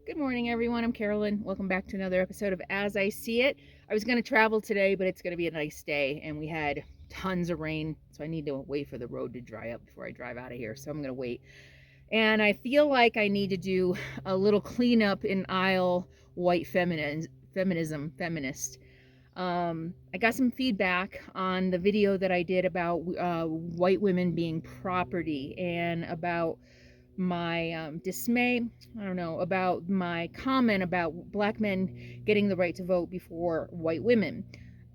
Good morning, everyone. I'm Carolyn. Welcome back to another episode of As I See It. I was going to travel today, but it's going to be a nice day, and we had tons of rain, so I need to wait for the road to dry up before I drive out of here. So I'm going to wait. And I feel like I need to do a little cleanup in aisle white feminist. I got some feedback on the video that I did about white women being property and about my dismay, I don't know, about my comment about black men getting the right to vote before white women.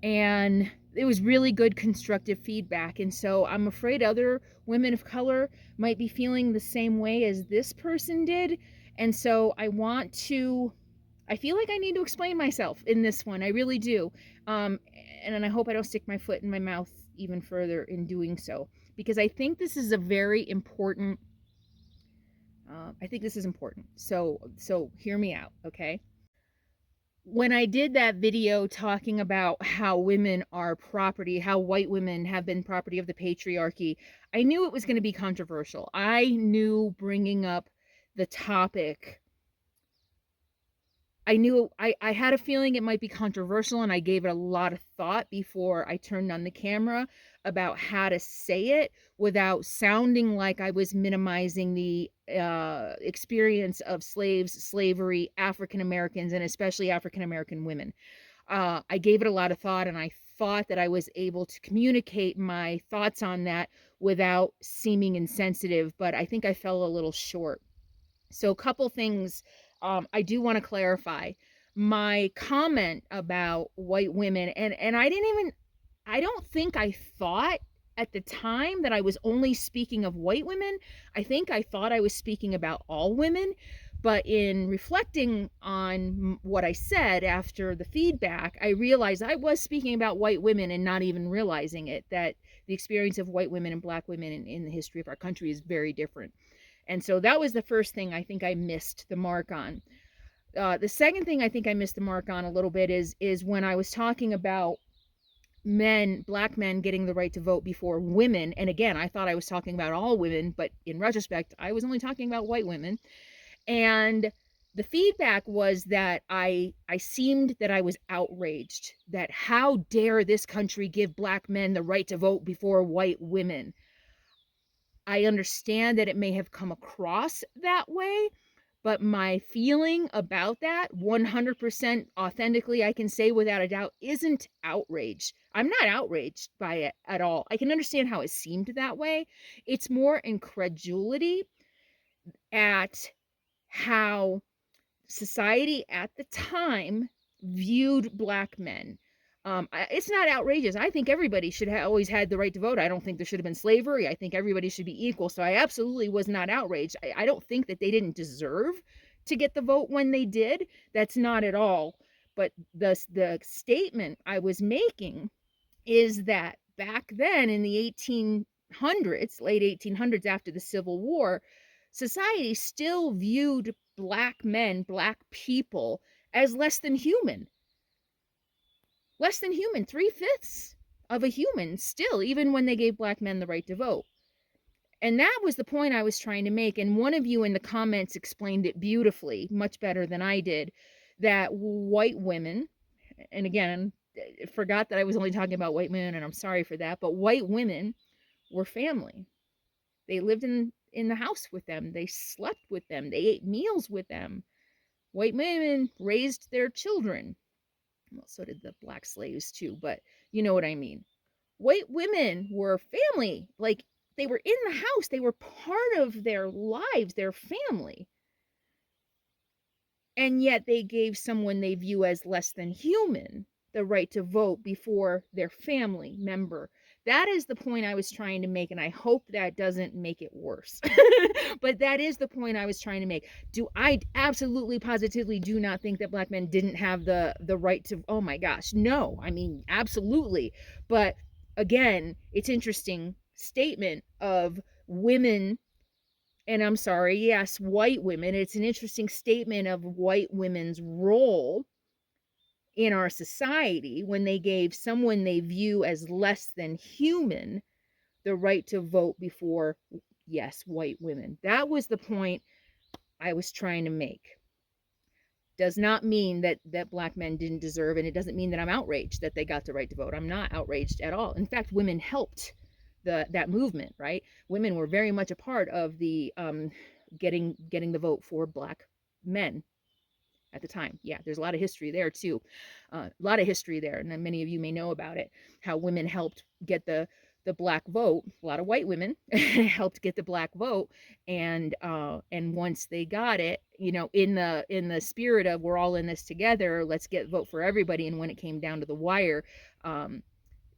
And it was really good constructive feedback. And so I'm afraid other women of color might be feeling the same way as this person did. And so I feel like I need to explain myself in this one. I really do. Um, and I hope I don't stick my foot in my mouth even further in doing so, because I think this is a very important I think this is important. So hear me out, okay? When I did that video talking about how women are property, how white women have been property of the patriarchy, I knew it was going to be controversial. I knew bringing up the topic, I had a feeling it might be controversial, and I gave it a lot of thought before I turned on the camera about how to say it without sounding like I was minimizing the experience of slaves, slavery, African Americans, and especially African American women. I gave it a lot of thought, and I thought that I was able to communicate my thoughts on that without seeming insensitive, but I think I fell a little short. So, a couple things I do want to clarify. My comment about white women, and I don't think I thought at the time that I was only speaking of white women. I think I thought I was speaking about all women. But in reflecting on what I said after the feedback, I realized I was speaking about white women and not even realizing it, that the experience of white women and black women in the history of our country is very different. And so that was the first thing I think I missed the mark on. The second thing I think I missed the mark on a little bit is when I was talking about black men getting the right to vote before women. And again, I thought I was talking about all women, but in retrospect, I was only talking about white women. And the feedback was that I seemed that I was outraged, that how dare this country give black men the right to vote before white women. I understand that it may have come across that way, but my feeling about that 100% authentically, I can say without a doubt, isn't outrage. I'm not outraged by it at all. I can understand how it seemed that way. It's more incredulity at how society at the time viewed black men. It's not outrageous. I think everybody should have always had the right to vote. I don't think there should have been slavery. I think everybody should be equal. So I absolutely was not outraged. I don't think that they didn't deserve to get the vote when they did. That's not at all. But the statement I was making is that back then in the 1800s, late 1800s, after the Civil War, society still viewed black men, black people, as less than human. Less than human, three-fifths of a human still, even when they gave black men the right to vote. And that was the point I was trying to make. And one of you in the comments explained it beautifully, much better than I did, that white women, and again, I forgot that I was only talking about white men, and I'm sorry for that, but white women were family. They lived in the house with them. They slept with them. They ate meals with them. White women raised their children. Well, so did the black slaves too, but you know what I mean. White women were family. Like, they were in the house. They were part of their lives, their family. And yet they gave someone they view as less than human the right to vote before their family member. That is the point I was trying to make, and I hope that doesn't make it worse. But that is the point I was trying to make. Do I absolutely positively do not think that black men didn't have the right to, oh my gosh, no. I mean, absolutely. But again, it's interesting statement of women, and I'm sorry, yes, white women. It's an interesting statement of white women's role in our society when they gave someone they view as less than human the right to vote before, yes, white women. That was the point I was trying to make. does not mean that black men didn't deserve, and it doesn't mean that I'm outraged that they got the right to vote. I'm not outraged at all. In fact, women helped that movement, right? Women were very much a part of the getting the vote for black men at the time. Yeah, there's a lot of history there too. A lot of history there, and many of you may know about it. How women helped get the black vote. A lot of white women helped get the black vote, and once they got it, in the spirit of we're all in this together, let's get vote for everybody. And when it came down to the wire, um,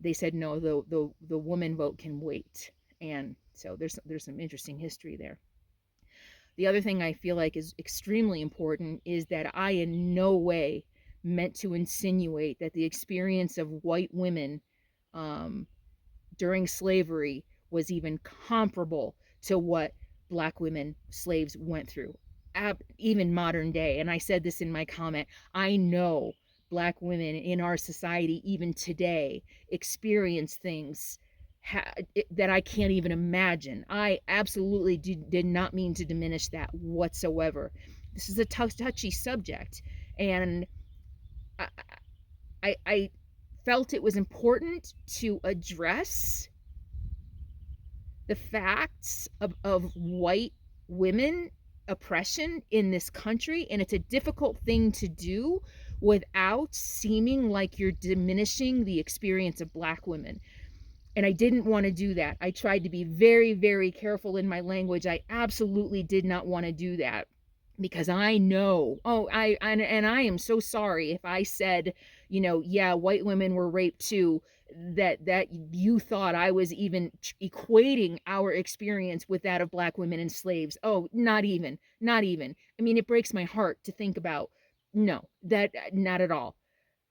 they said no, the woman vote can wait. And so there's some interesting history there. The other thing I feel like is extremely important is that I in no way meant to insinuate that the experience of white women um, during slavery was even comparable to what black women slaves went through, even modern day. And I said this in my comment. I know black women in our society, even today, experience things that I can't even imagine. I absolutely did not mean to diminish that whatsoever. This is a touchy subject, and I, I felt it was important to address the facts of white women oppression in this country. And it's a difficult thing to do without seeming like you're diminishing the experience of black women. And I didn't want to do that. I tried to be very, very careful in my language. I absolutely did not want to do that, because I know, and I am so sorry if I said, yeah, white women were raped too, that you thought I was even equating our experience with that of black women and slaves. Oh, not even, not even. I mean, it breaks my heart to think about. No, that not at all.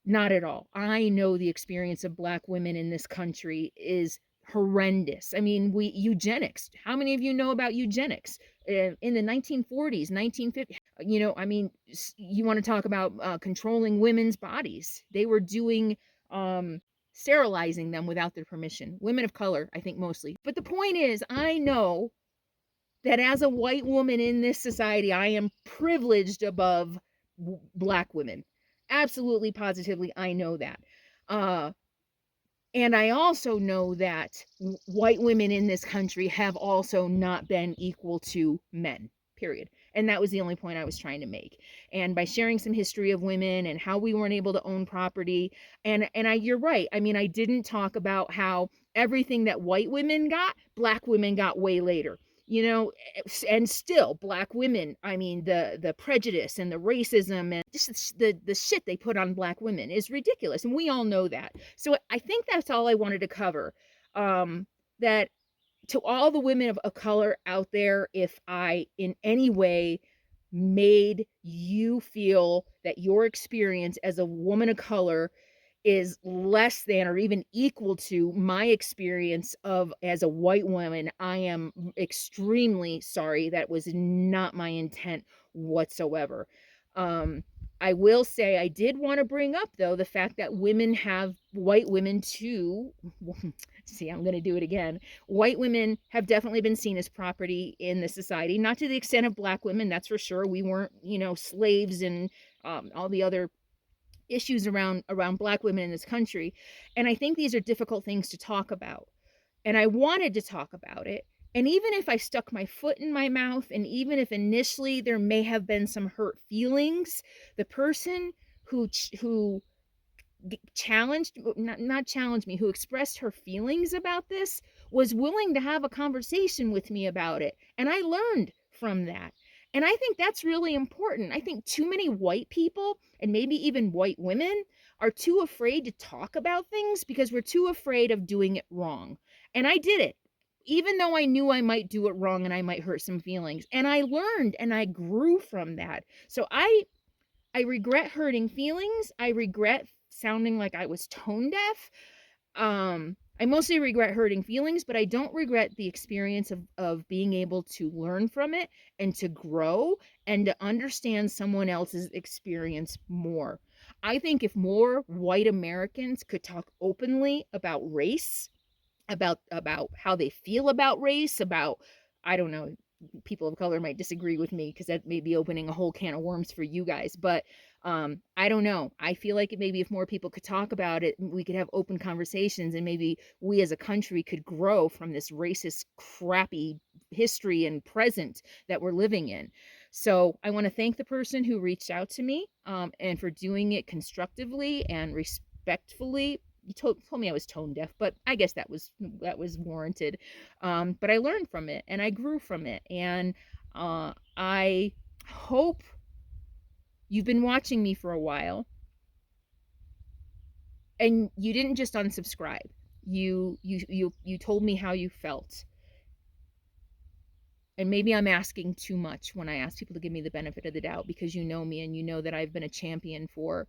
Not at all. I know the experience of black women in this country is horrendous. I mean, eugenics. How many of you know about eugenics? In the 1940s, 1950s, I mean, you want to talk about controlling women's bodies. They were doing sterilizing them without their permission. Women of color, I think mostly. But the point is, I know that as a white woman in this society, I am privileged above black women. Absolutely, positively, I know that. Uh, and I also know that white women in this country have also not been equal to men, period. And that was the only point I was trying to make. And by sharing some history of women and how we weren't able to own property, you're right. I mean, I didn't talk about how everything that white women got, black women got way later. And still black women, I mean, the prejudice and the racism and just the shit they put on black women is ridiculous, and we all know that. So I think that's all I wanted to cover. That to all the women of color out there, if I in any way made you feel that your experience as a woman of color is less than or even equal to my experience of as a white woman, I am extremely sorry. That was not my intent whatsoever. um I will say I did want to bring up though the fact that white women too, see, I'm going to do it again. White women have definitely been seen as property in the society, not to the extent of black women, that's for sure. We weren't, slaves and all the other issues around black women in this country. And I think these are difficult things to talk about, and I wanted to talk about it. And even if I stuck my foot in my mouth, and even if initially there may have been some hurt feelings, the person who challenged, not challenged me, who expressed her feelings about this, was willing to have a conversation with me about it, and I learned from that. And I think that's really important. I think too many white people, and maybe even white women, are too afraid to talk about things because we're too afraid of doing it wrong. And I did it, even though I knew I might do it wrong and I might hurt some feelings, and I learned and I grew from that. So I regret hurting feelings. I regret sounding like I was tone deaf. I mostly regret hurting feelings, but I don't regret the experience of being able to learn from it and to grow and to understand someone else's experience more. I think if more white Americans could talk openly about race, about how they feel about race, about, I don't know, people of color might disagree with me because that may be opening a whole can of worms for you guys. But I don't know. I feel like maybe if more people could talk about it, we could have open conversations, and maybe we as a country could grow from this racist, crappy history and present that we're living in. So I want to thank the person who reached out to me, and for doing it constructively and respectfully. You told me I was tone deaf, but I guess that was warranted. But I learned from it and I grew from it. And I hope you've been watching me for a while and you didn't just unsubscribe. You told me how you felt. And maybe I'm asking too much when I ask people to give me the benefit of the doubt, because you know me and you know that I've been a champion for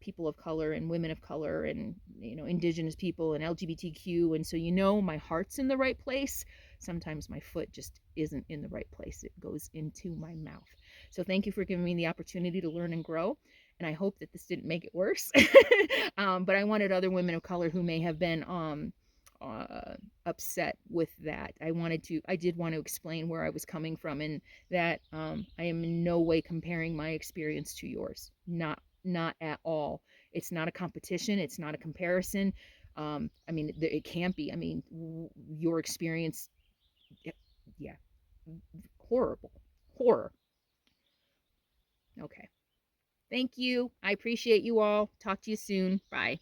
people of color and women of color and indigenous people and LGBTQ, and so my heart's in the right place. Sometimes my foot just isn't in the right place. It goes into my mouth. So thank you for giving me the opportunity to learn and grow. And I hope that this didn't make it worse. But I wanted other women of color who may have been uh, upset with that. I did want to explain where I was coming from, and that I am in no way comparing my experience to yours. Not at all. It's not a competition. It's not a comparison. I mean, it can't be. I mean, your experience, yeah, horrible, horror. Okay. Thank you. I appreciate you all. Talk to you soon. Bye.